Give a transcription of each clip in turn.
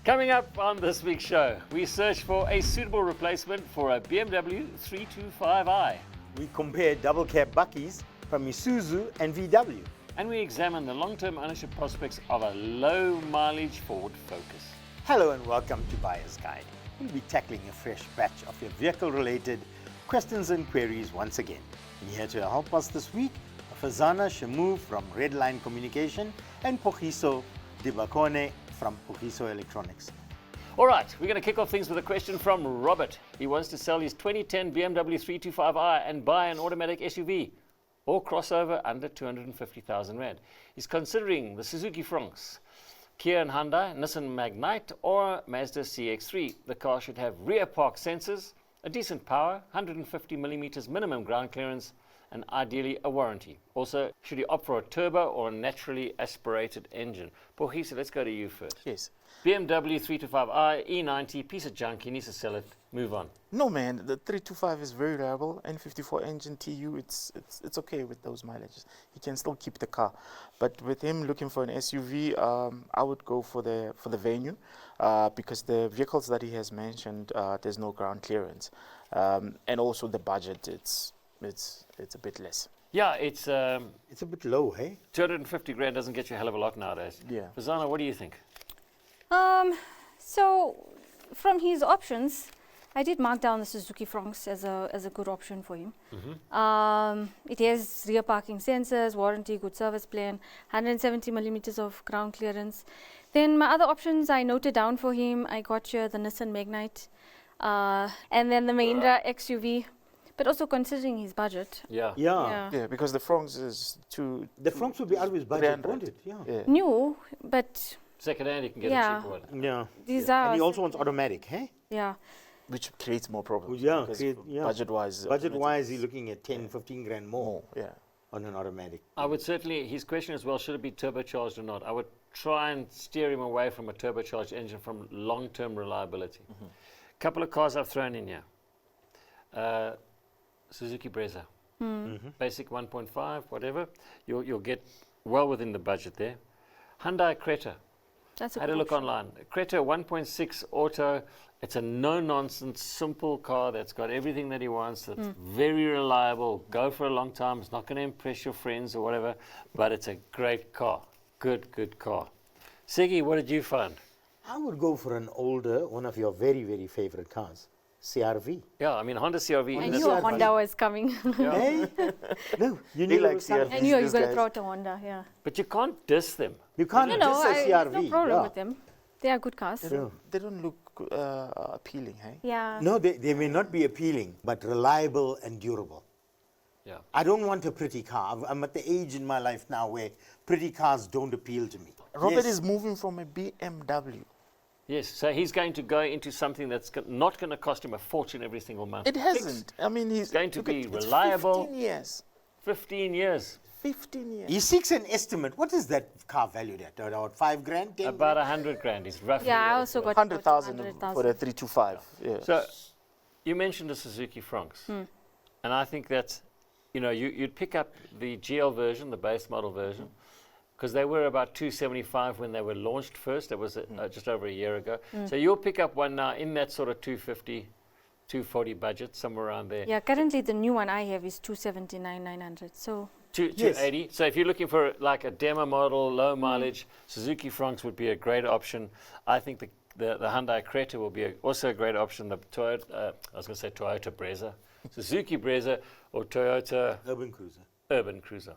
Coming up on this week's show, we search for a suitable replacement for a BMW 325i. We compare double cab bakkies from Isuzu and VW. And we examine the long-term ownership prospects of a low-mileage Ford Focus. Hello and welcome to Buyer's Guide. We'll be tackling a fresh batch of your vehicle-related questions and queries once again. And here to help us this week, Fazana Shamu from Redline Communication and Pogiso Dibakone from Pogiso Electronics. All right, we're going to kick off things with a question from Robert. He wants to sell his 2010 BMW 325i and buy an automatic SUV or crossover under 250,000 Rand. He's considering the Suzuki Fronx, Kia and Hyundai, Nissan Magnite or Mazda CX-3. The car should have rear park sensors, a decent power, 150 millimeters minimum ground clearance, and ideally a warranty. Also, should he opt for a turbo or a naturally aspirated engine? Pogiso, let's go to you first. Yes. BMW 325i, E90, piece of junk, he needs to sell it, move on. No, man, the 325 is very reliable. N54 engine TU, it's okay with those mileages. He can still keep the car. But with him looking for an SUV, I would go for the Venue because the vehicles that he has mentioned, there's no ground clearance. And also the budget, it's a bit less. Yeah, it's a bit low, hey? 250 grand doesn't get you a hell of a lot nowadays. Yeah. Fazana, what do you think? So from his options, I did mark down the Suzuki Fronx as a good option for him. It has rear parking sensors, warranty, good service plan, 170 millimeters of ground clearance. Then my other options I noted down for him. I got here the Nissan Magnite, and then the Mahindra XUV. But also considering his budget. Yeah. Yeah, because the Fronx is too... The Fronx would be out of his budget, won't it? Yeah. New, but... Second-hand, you can get Yeah. a cheaper one. Yeah. These And are... he also wants automatic, hey? Yeah. Which creates more problems. Yeah, because budget-wise... Budget-wise, he's looking at 10, 15 grand more yeah. on an automatic. I would certainly, his question as well, should it be turbocharged or not? I would try and steer him away from a turbocharged engine from long-term reliability. Couple of cars I've thrown in here. Suzuki Brezza, basic 1.5, whatever. You'll get well within the budget there. Hyundai Creta. That's a I had a good look option. online. Creta 1.6 auto. It's a no-nonsense, simple car that's got everything that he wants. That's very reliable. Go for a long time. It's not going to impress your friends or whatever, but it's a great car. Good car. Siggy, what did you find? I would go for an older, one of your very, very favorite cars, CRV. Yeah, I mean, Honda CR-V. I that's knew a a- Honda was coming. Hey? No, you He knew likes it was CRV. I knew you were These going to guys. throw out a Honda, yeah. But you can't diss them. You can't No, just say CRV. no problem yeah. with them. They are good cars. They don't look appealing, hey? Yeah. No, they may not be appealing, but reliable and durable. Yeah. I don't want a pretty car. I'm at the age in my life now where pretty cars don't appeal to me. Robert Yes. is moving from a BMW. Yes, so he's going to go into something that's not going to cost him a fortune every single month. It hasn't. I mean, he's going to look be at- it's reliable. 15 years. 15 years. 15 years. He seeks an estimate. What is that car valued at? About 5 grand, 10 About grand? 100 grand is roughly. Yeah, I what it's also worth. got 100,000 for the 325. Yeah. So, you mentioned the Suzuki Fronx. And I think that's, you'd pick up the GL version, the base model version, because they were about 275 when they were launched first. That was just over a year ago. So you'll pick up one now in that sort of 250, 240 budget, somewhere around there. Yeah, currently the new one I have is 279,900. So 280. So if you're looking for like a demo model, low mileage, Suzuki Fronx would be a great option. I think the Hyundai Creta will be also a great option. The Toyota, I was going to say Toyota Brezza, Suzuki Brezza, or Toyota Urban Cruiser. Urban Cruiser.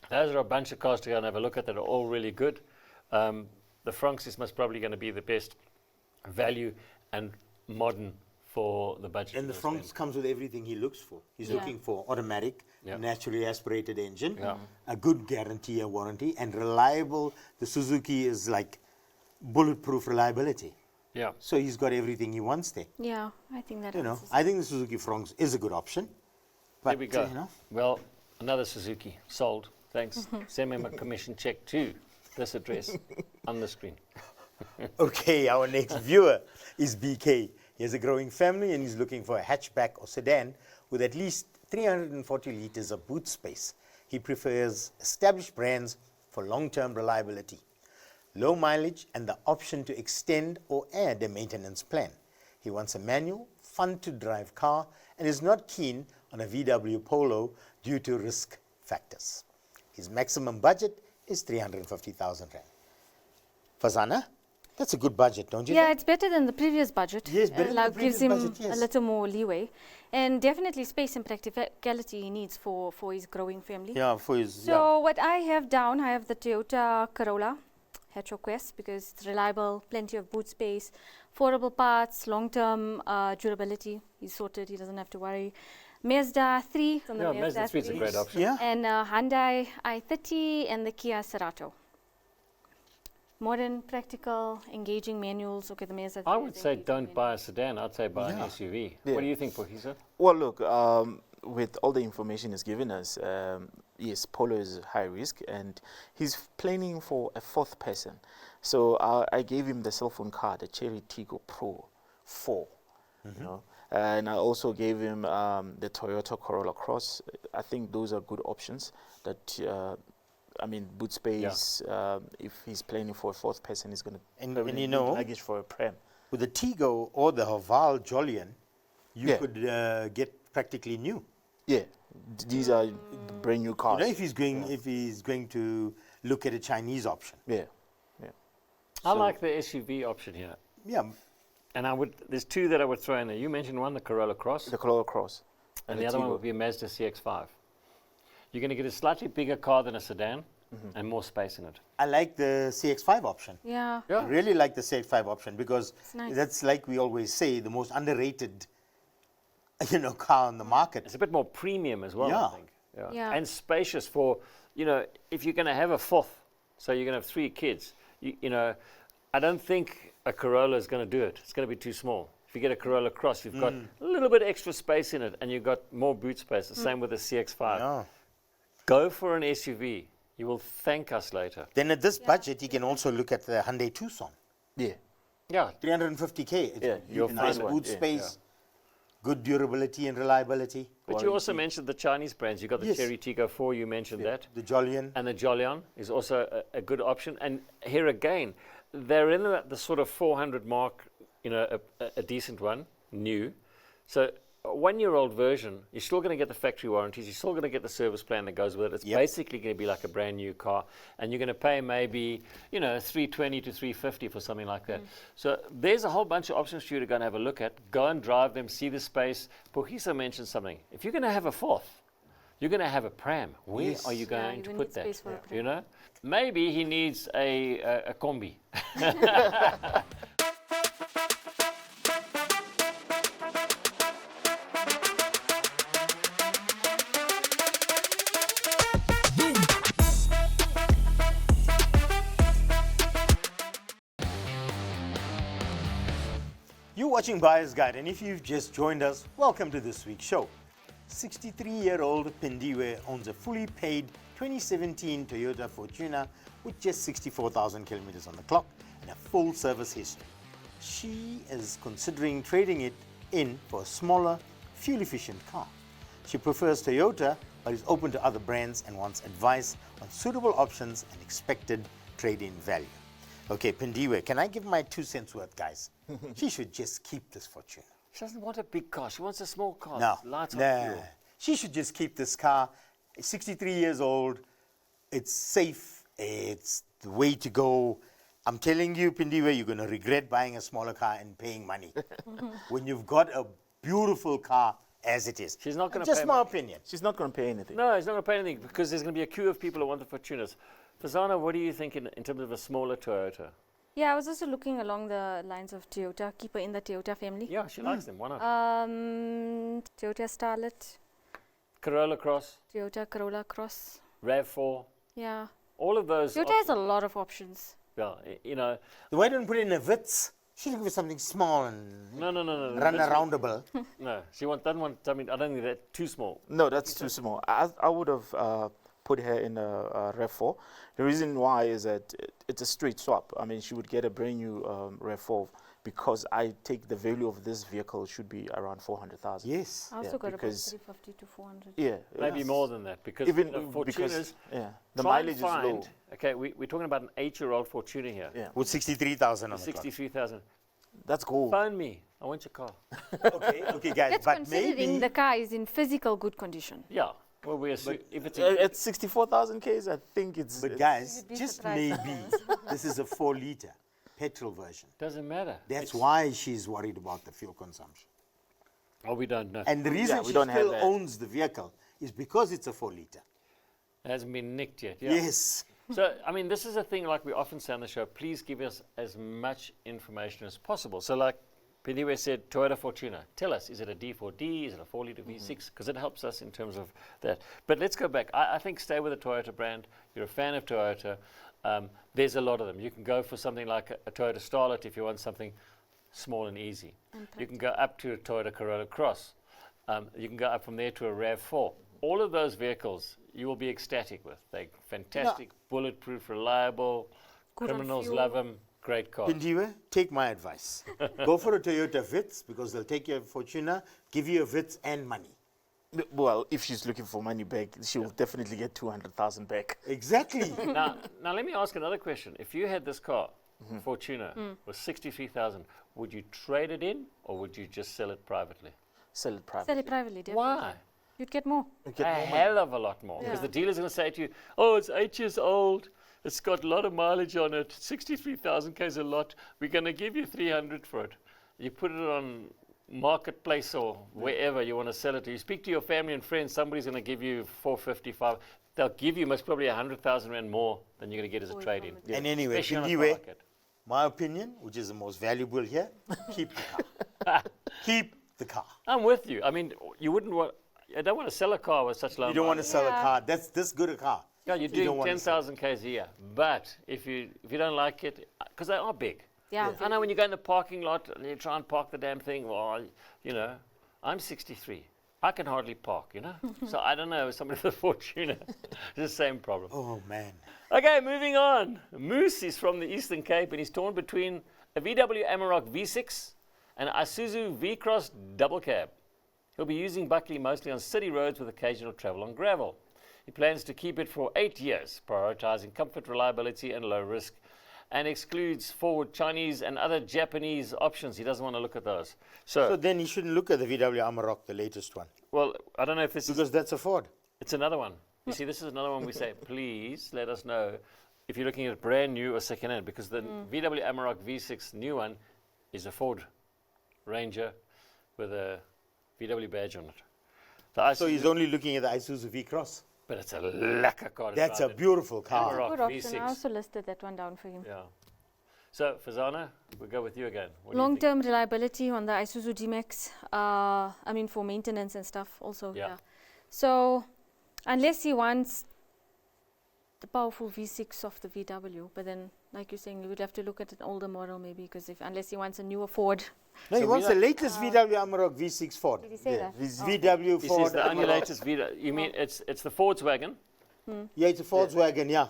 Those are a bunch of cars to go and have a look at that are all really good. The Fronx is most probably going to be the best value and modern for the budget. And the you're gonna Fronx comes with everything he looks for. He's Yeah. looking for automatic, Yeah. naturally aspirated engine, Yeah. a good guarantee, a warranty, and reliable. The Suzuki is like bulletproof reliability. spend. Yeah. So he's got everything he wants there. yeah, I think that answers it. I think the Suzuki Fronx is a good option. But, There we go. you know, Well, another Suzuki sold. Thanks. Send me my commission check to this address on the screen. okay, our next viewer is BK. He has a growing family and he's looking for a hatchback or sedan with at least 340 liters of boot space. He prefers established brands for long-term reliability. low mileage, and the option to extend or add a maintenance plan. He wants a manual, fun-to-drive car and is not keen on a VW Polo due to risk factors. His maximum budget is 350,000 Rand. Fazana, that's a good budget, don't you Yeah, think? it's better than the previous budget. Yes, better than the Like previous gives him budget, yes. a little more leeway. And definitely space and practicality he needs for his growing family. Yeah, for his... So what I have down, I have the Toyota Corolla Hatchback Quest because it's reliable, plenty of boot space, affordable parts, long-term durability. He's sorted, he doesn't have to worry. Mazda 3 from the Yeah, Mazda 3 is a great option. Yeah. and Hyundai i30 and the Kia Cerato. Modern, practical, engaging manuals. Okay, the Mazda 3 I is would say engaging don't manual. buy a sedan. I'd say buy an Yeah. SUV. Yeah. What do you think, Pukisa? Well, look, with all the information he's given us, yes, Polo is high risk, and he's planning for a fourth person. So I gave him the cell phone car, the Cherry Tiggo Pro 4. You know, and I also gave him the Toyota Corolla Cross. I think those are good options. That I mean, boot space. If he's planning for a fourth person, he's going to And you know, luggage for a pram. with the Tigo or the Haval Jolion, you Yeah. could get practically new. Yeah, these are brand new You cars. know, if he's going to look at a Chinese option. Yeah, I like the SUV option here. Yeah, And there's two that I would throw in there. You mentioned one, the Corolla Cross, the Corolla Cross. and the other one Tigo. would be a Mazda CX-5. You're going to get a slightly bigger car than a sedan and more space in it. I like the CX-5 option. Yeah. I really like the CX-5 option because It's nice. that's, like we always say, the most underrated, car on the market. It's a bit more premium as well, Yeah. I think. Yeah. And spacious for, if you're going to have a fourth, so you're going to have 3 kids, I don't think a Corolla is going to do it. It's going to be too small. If you get a Corolla Cross, you've got a little bit extra space in it and you've got more boot space. The same with the CX-5. Yeah. Go for an SUV. You will thank us later. Then at this budget, you can also look at the Hyundai Tucson. Yeah, Yeah. 350K. It's Yeah, you you'll nice find one, boot yeah, space, good durability and reliability. But you also mentioned the Chinese brands. You've got the Yes. Cherry Tiggo 4, you mentioned that. The Jolion. And the Jolion is also a good option. And here again, they're in the sort of 400 mark, a decent one, new. So a 1-year-old version, you're still going to get the factory warranties. You're still going to get the service plan that goes with it. It's Yep. basically going to be like a brand new car. And you're going to pay maybe, 320 to 350 for something like that. So there's a whole bunch of options for you to go and have a look at. Go and drive them, see the space. Pukisa mentioned something. If you're going to have a fourth, you're going to have a pram. Where Yes. are you Yeah, going you to will put need that? space for a pram. Maybe he needs a combi. You're watching Buyer's Guide, and if you've just joined us, welcome to this week's show. 63-year-old Pindiwe owns a fully paid 2017 Toyota Fortuner with just 64,000 kilometers on the clock and a full service history. She is considering trading it in for a smaller, fuel-efficient car. She prefers Toyota, but is open to other brands and wants advice on suitable options and expected trade-in value. Okay, Pindiwe, can I give my 2 cents worth, guys? She should just keep this Fortuner. She doesn't want a big car. She wants a small car. No, Lights on nah. fuel. She should just keep this car. It's 63 years old. It's safe. It's the way to go. I'm telling you, Pindiwe, you're going to regret buying a smaller car and paying money when you've got a beautiful car as it is. She's not gonna Just pay my money. opinion. she's not going to pay anything. No, he's not going to pay anything because there's going to be a queue of people who want the Fortuners. Fazana, what do you think in terms of a smaller Toyota? Yeah, I was also looking along the lines of Toyota, keep her in the Toyota family. Yeah, she likes them. Why not? Toyota Starlet, Corolla Cross, Toyota Corolla Cross. RAV4, Yeah. all of those. Toyota has a lot of options. Yeah, Why don't put in a Vitz? She's looking for something small and no. run That's- aroundable. No, she doesn't want. I mean, I don't think that's too small. No, that's too small. I would have put her in a RAV4. The reason why is that it's a straight swap. I mean, she would get a brand new RAV4 because I take the value of this vehicle should be around 400,000. Yes. I also Yeah, got about because- 350 to 400. Yeah, Maybe more than that because even you know, Fortuners. the try and mileage is find, low. okay, we're talking about an 8-year-old Fortuner here. Yeah, With 63,000 on the clock. 63,000. that's gold. Phone me. I want your car. Okay, guys, That's but considering maybe the car is in physical good condition. Yeah. Well, we assume if it's At 64,000 Ks, I think it's. But it's- guys, You'd be just surprised maybe this is a 4-liter petrol version. doesn't matter. That's why she's worried about the fuel consumption. Oh, we don't know. And the reason we she don't have still that. owns the vehicle is because it's a 4-liter. It hasn't been nicked yet. Yeah. Yes. So, I mean, this is a thing like we often say on the show, please give us as much information as possible. So like Piniwe said, Toyota Fortuner, tell us, is it a D4D, is it a 4-liter V6? Because it helps us in terms of that. But let's go back. I think stay with the Toyota brand. You're a fan of Toyota. There's a lot of them. You can go for something like a Toyota Starlet if you want something small and easy. You can go up to a Toyota Corolla Cross. You can go up from there to a RAV4. All of those vehicles you will be ecstatic with. They're fantastic, bulletproof, reliable. Good on Criminals fuel. love them. Great cars. Pindiwe, take my advice. Go for a Toyota Vitz because they'll take your Fortuner, give you a Vitz and money. Well, if she's looking for money back, she will definitely get 200,000 back. Exactly. now let me ask another question. If you had this car, Fortuner, with 63,000, would you trade it in or would you just sell it privately? Sell it privately. Sell it privately, definitely. Why? You'd get more. You get A more money. hell of a lot more. Because Yeah. the dealer's going to say to you, oh, it's 8 years old. It's got a lot of mileage on it. 63,000 K is a lot. We're going to give you 300 for it. You put it on marketplace or wherever you want to sell it to. You speak to your family and friends, somebody's going to give you 455. They'll give you most probably 100,000 Rand more than you're going to get as a Always trade-in. from And anyway, Especially on a car Pindiwe, like that. my opinion, which is the most valuable here, keep the car. Keep the car. I'm with you. I mean, you wouldn't want. I don't want to sell a car with such low. You don't want to mileage. sell a Yeah. car. That's this good a car. Yeah, you're you doing don't wanna 10,000 Ks a year. But if you don't like it, because they are big. Yeah. I know when you go in the parking lot and you try and park the damn thing, well, you know, I'm 63. I can hardly park, you know? So I don't know, somebody with a Fortuner, it's the same problem. Oh, man. Okay, moving on. Moose is from the Eastern Cape and he's torn between a VW Amarok V6 and a Isuzu V-Cross double cab. He'll be using bakkie mostly on city roads with occasional travel on gravel. He plans to keep it for 8 years, prioritizing comfort, reliability, and low risk, and excludes forward Chinese and other Japanese options. He doesn't want to look at those. So then you shouldn't look at the VW Amarok, the latest one, Well, I don't know if this is, because that's a Ford. it's another one. You see, this is another one we say, please let us know if you're looking at brand new or second hand, because the VW Amarok V6 new one is a Ford Ranger with a VW badge on it. The So he's only looking at the Isuzu V-Cross. but it's a lekker car. to That's a drive. beautiful car. Amarok Good option. V6. I also listed that one down for him. Yeah. So, Fazana, we'll go with you again. What do you think? Long-term reliability on the Isuzu D-Max. I mean, for maintenance and stuff also. Yeah. Yeah. So, unless he wants the powerful V6 of the VW, but then, like you're saying, you would have to look at an older model maybe, because unless he wants a newer Ford. No, he So wants we the latest VW Amarok V6 Ford. Did he say that? VW This Ford is the only Amarok. latest VW. You mean it's the Volkswagen? Yeah, it's a Volkswagen, yeah.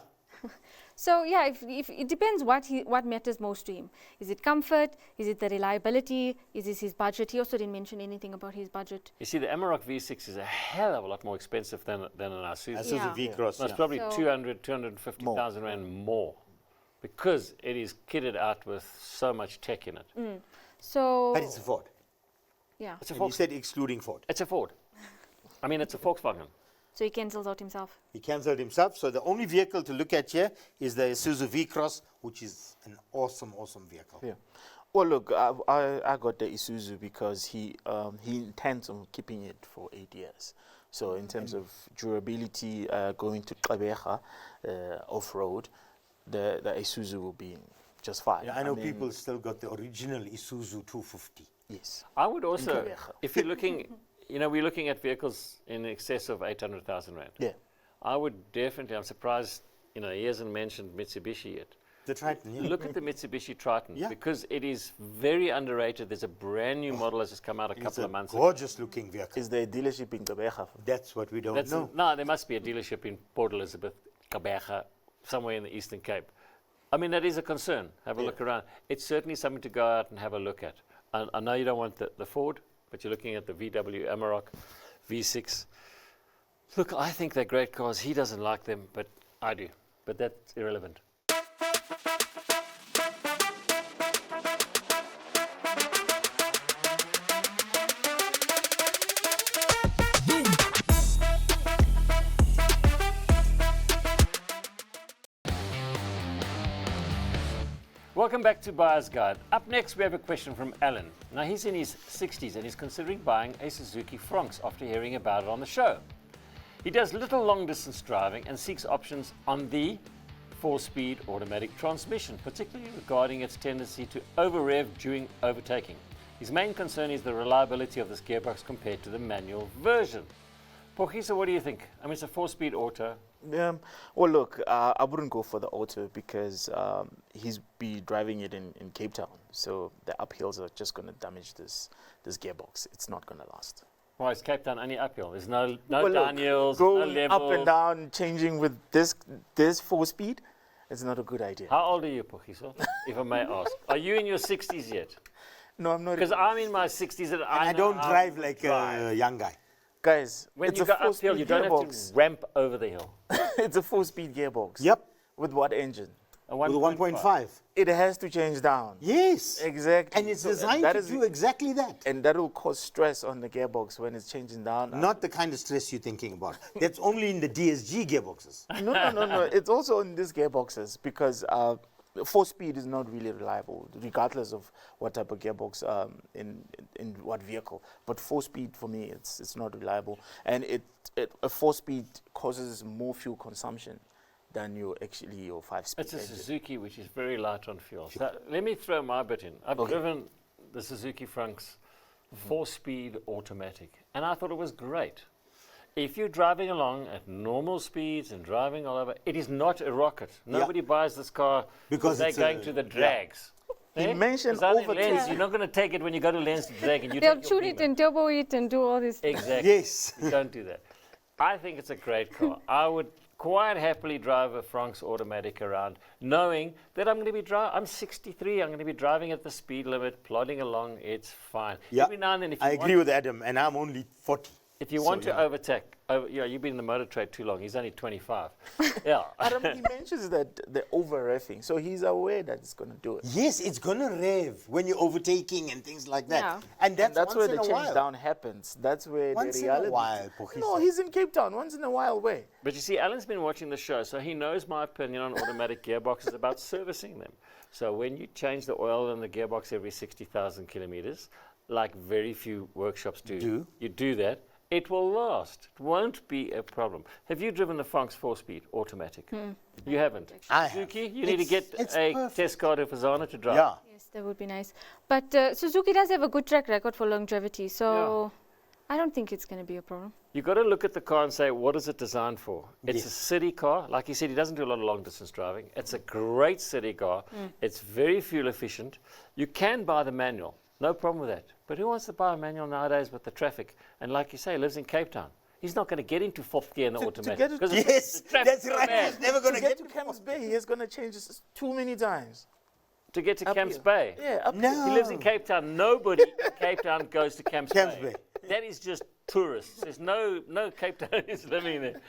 So yeah, if it depends what matters most to him. Is it comfort? Is it the reliability? Is this his budget? He also didn't mention anything about his budget. You see, the Amarok V6 is a hell of a lot more expensive than an Isuzu. Isuzu Yeah. V-Cross, Most yeah. probably So- 250,000 Rand more, because it is kitted out with so much tech in it. So But it's a Ford. yeah, It's a And he Volkswagen. said excluding Ford. It's a Ford. I mean, it's a Volkswagen. so he cancels out himself. He cancelled himself. So the only vehicle to look at here is the Isuzu V-Cross, which is an awesome, awesome vehicle. Yeah. Well, look, I got the Isuzu because he intends on keeping it for 8 years. So in terms of durability, going to Qabeja off-road, the Isuzu will be just fine. Yeah, I know mean, people still got the original Isuzu 250. Yes. I would also, Qabeja. if you're looking, you know, we're looking at vehicles in excess of 800,000 Rand. Yeah. I would definitely, I'm surprised, you know, he hasn't mentioned Mitsubishi yet. The Triton, yeah. Look at the Mitsubishi Triton, Yeah. because it is very underrated. There's a brand new model that's just come out a It's couple a of months ago. gorgeous looking vehicle. Is there a dealership in Gqeberha? That's what we don't know. No, there must be a dealership in Port Elizabeth, Gqeberha, somewhere in the Eastern Cape. I mean, that is a concern. Have a look around. It's certainly something to go out and have a look at. I know you don't want the Ford, but you're looking at the VW Amarok V6. Look, I think they're great cars. He doesn't like them, but I do. But that's irrelevant. Welcome back to Buyer's Guide. Up next, we have a question from Alan. Now, he's in his 60s and he's considering buying a Suzuki Fronx after hearing about it on the show. He does little long-distance driving and seeks options on the 4-speed automatic transmission, particularly regarding its tendency to over-rev during overtaking. His main concern is the reliability of this gearbox compared to the manual version. Pogiso, what do you think? I mean, it's a 4-speed auto. Well, look, I wouldn't go for the auto because he's be driving it in Cape Town. So the uphills are just going to damage this gearbox. It's not going to last. Why is Cape Town only uphill? There's no Well, look, downhills, no going levels. up and down, changing with this 4-speed, it's not a good idea. How old are you, Pogiso, if I may ask? Are you in your 60s yet? No, I'm not. Because I'm in my 60s and I know don't how drive to like drive. a young guy. Guys, When it's you a go uphill, 4-speed you don't have gearbox. to ramp over the hill. It's a 4-speed gearbox. Yep, With what engine? A with a 1.5. 1.5. It has to change down. Yes. Exactly. And it's So designed that to is- do exactly that. And that will cause stress on the gearbox when it's changing down. Not the kind of stress you're thinking about. That's only in the DSG gearboxes. No. It's also in these gearboxes because 4-speed is not really reliable, regardless of what type of gearbox in what vehicle. But 4-speed for me, it's not reliable, and a 4-speed causes more fuel consumption than your 5-speed. It's a engine. Suzuki, which is very light on fuel. So let me throw my bit in. I've driven the Suzuki Fronx 4-speed automatic, and I thought it was great. If you're driving along at normal speeds and driving all over, it is not a rocket. Nobody buys this car Because they're it's going to the drags. He mentioned Because only overtaking. Lens, you're not going to take it when you go to Lens to drag and you They'll take your tune it Beamer. and turbo it and do all this. Exactly. Yes. You don't do that. I think it's a great car. I would quite happily drive a Fronx automatic around, knowing that I'm going to be I'm 63. I'm going to be driving at the speed limit, plodding along. It's fine. Yeah, Every now and then, if you I want, agree with Adam, and I'm only 40. if you So, want to yeah. overtake, you've been in the motor trade too long. He's only 25. Yeah. Adam, he mentions that the over-reffing, so he's aware that it's going to do it. Yes, it's going to rev when you're overtaking and things like that. Yeah. And that's, That's where once the in a change while. down happens. That's where Once the in a reality. while, Pogiso. No, he's in Cape Town. Once in a while, way. But you see, Alan's been watching the show, so he knows my opinion on automatic gearboxes about servicing them. So when you change the oil in the gearbox every 60,000 kilometers, like very few workshops do, you do that, it will last. It won't be a problem. Have you driven the Fronx 4-speed automatic? You haven't. I have. Suzuki, you need to get It's a perfect. test car to Fazana to drive. Yeah. Yes, that would be nice. But Suzuki does have a good track record for longevity, so I don't think it's going to be a problem. You've got to look at the car and say, what is it designed for? It's Yes. a city car. Like he said, he doesn't do a lot of long distance driving. It's a great city car. It's very fuel efficient. You can buy the manual. No problem with that. But who wants to buy a manual nowadays with the traffic? And like you say, lives in Cape Town. He's not going to get into 4th gear in the To automatic. get it- 'cause Yes, the traffic's that's so right. bad. He's never going To get to Camps Bay, he's going to change this too many times. To get to Up Camps here. Bay. Yeah, up No. He lives in Cape Town. Nobody in Cape Town goes to Camps, Camps Bay. Bay. That is just tourists. There's no Cape Townians living there.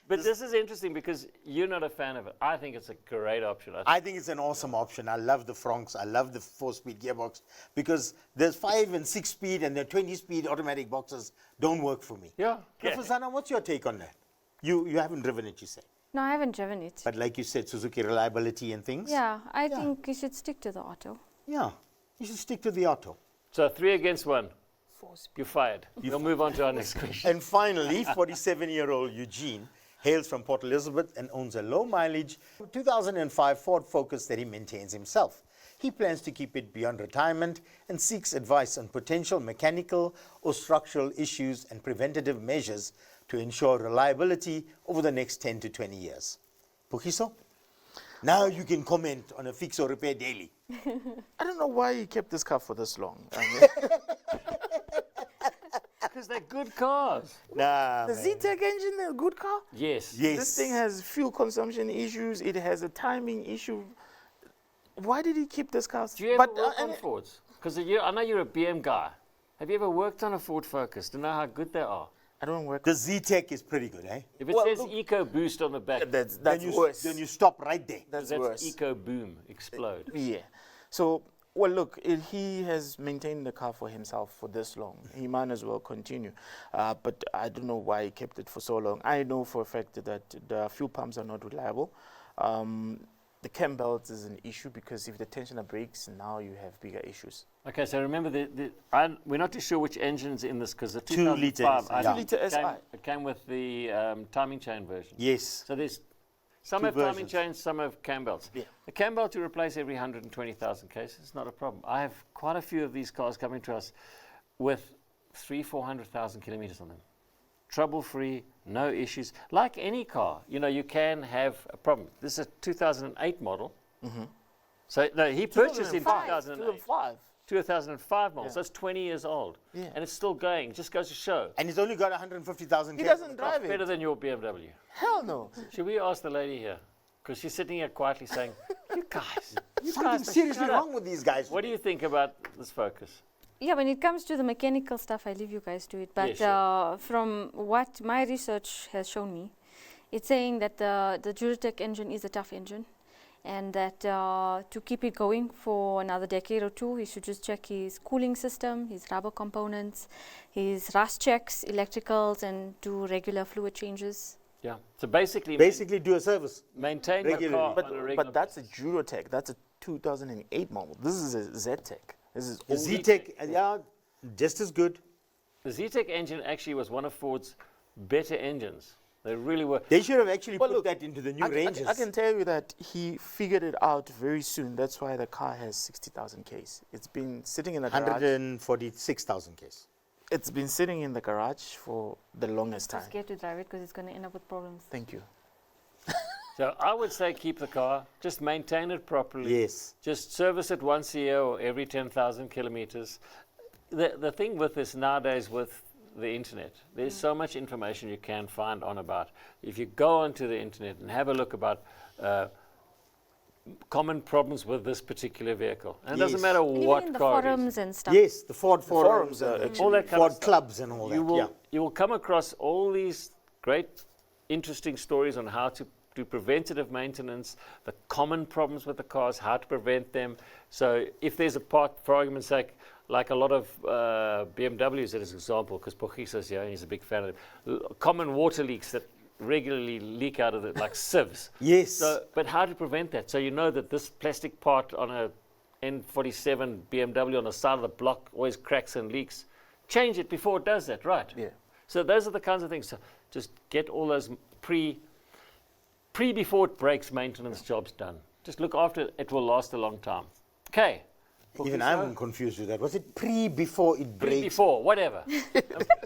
But this is interesting because you're not a fan of it. I think it's a great option. I think it's an awesome option. I love the Fronx. I love the 4-speed gearbox because there's 5 and 6-speed and the 20-speed automatic boxes don't work for me. Yeah. So, Fazana, what's your take on that? You haven't driven it, you say. No, I haven't driven it. But like you said, Suzuki reliability and things. Yeah, I think you should stick to the auto. Yeah. You should stick to the auto. So 3 against 1. You're fired. We'll move on to our next question. And finally, 47-year-old Eugene hails from Port Elizabeth and owns a low-mileage 2005 Ford Focus that he maintains himself. He plans to keep it beyond retirement and seeks advice on potential mechanical or structural issues and preventative measures to ensure reliability over the next 10 to 20 years. Pogiso? Now you can comment on a fix or repair daily. I don't know why he kept this car for this long. I mean, Because they're good cars. Nah, the man. Z-Tech engine, a good car. Yes. Yes. This thing has fuel consumption issues. It has a timing issue. Why did he keep this car? Do you ever But, work I on mean, Fords? Because I know you're a BM guy. Have you ever worked on a Ford Focus to know how good they are? I don't work. The Z-Tech is pretty good, eh? If it Well, says look- Eco Boost on the back, That's worse. Then you stop right there. That's that's worse. Eco Boom, explode. Yeah. So, well, look, he has maintained the car for himself for this long. He might as well continue. But I don't know why he kept it for so long. I know for a fact that the fuel pumps are not reliable. The cam belt is an issue because if the tensioner breaks, now you have bigger issues. Okay, so remember, we're not too sure which engine's in this because the 2 litre 2005 is- I yeah. think 2 litre SI. it came with the timing chain version. Yes. So there's some Two have timing versions. chains, some have cam belts. Yeah. The cam belt you replace every 120,000 cases, it's not a problem. I have quite a few of these cars coming to us with 300,000-400,000 kilometers on them. Trouble-free, no issues. Like any car, you can have a problem. This is a 2008 model. So no, he purchased in 2008. 2005. 2005 model, Yeah. so it's 20 years old. Yeah. And it's still going. It just goes to show. And he's only got 150,000 He k's. doesn't drive Better it. than your BMW. Hell no. Should we ask the lady here? Because she's sitting here quietly saying, you guys Something are seriously shut up." wrong with these guys. What do you think about this Focus? Yeah, when it comes to the mechanical stuff, I leave you guys to it. But Yeah, from what my research has shown me, it's saying that the Duratec engine is a tough engine, and that to keep it going for another decade or two, he should just check his cooling system, his rubber components, his rust checks, electricals, and do regular fluid changes. Yeah. So basically Do a service. maintain the regularly. car on a regular But that's a Duratec. That's a 2008 model. This is a Z-Tech. This is The old. Z-Tech, yeah, just as good. The Z-Tech engine actually was one of Ford's better engines. They really were. They should have actually Well, put look, that into the new I ranges. can tell you that he figured it out very soon. That's why the car has 60,000 Ks. It's been sitting in the garage. 146,000 k's. It's been sitting in the garage for the longest I'm time. scared to drive it because it's going to end up with problems. Thank you. So I would say keep the car, just maintain it properly. Yes. Just service it once a year or every 10,000 kilometers. The thing with this nowadays with the internet, there's so much information you can find on about. If you go onto the internet and have a look about common problems with this particular vehicle, and it doesn't Yes. matter And what even in the car it is. forums and stuff. Yes, the Ford forums forums, are and actually- All that kind of Ford stuff. clubs and all that. you yeah. will come across all these great, interesting stories on how to do preventative maintenance, the common problems with the cars, how to prevent them. So if there's a part, for argument's sake, like a lot of BMWs, as an example, because Pochisa's here and he's a big fan of them, common water leaks that regularly leak out of it, like sieves. Yes. So, but how to prevent that? So you know that this plastic part on a N47 BMW on the side of the block always cracks and leaks. Change it before it does that, right? Yeah. So those are the kinds of things. So just get all those before it breaks maintenance jobs done. Just look after it. It will last a long time. Okay. Even I'm confused with that. Was it before it breaks? Before, whatever. I'm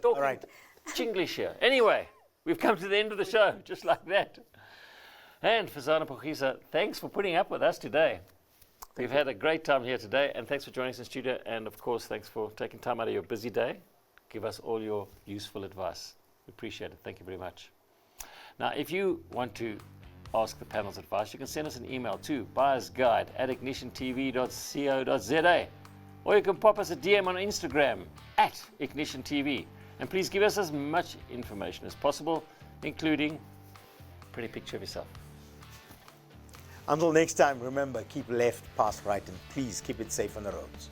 talking All right. Chinglish here. Anyway, we've come to the end of the show, just like that. And Fazana Pochisa, thanks for putting up with us today. We've had a great time here today, and thanks for joining us in studio. And of course, thanks for taking time out of your busy day. Give us all your useful advice. We appreciate it. Thank you very much. Now, if you want to ask the panel's advice, you can send us an email to buyersguide@ignitiontv.co.za, or you can pop us a DM on Instagram @ignitiontv. And please give us as much information as possible, including a pretty picture of yourself. Until next time, remember, keep left, pass right, and please keep it safe on the roads.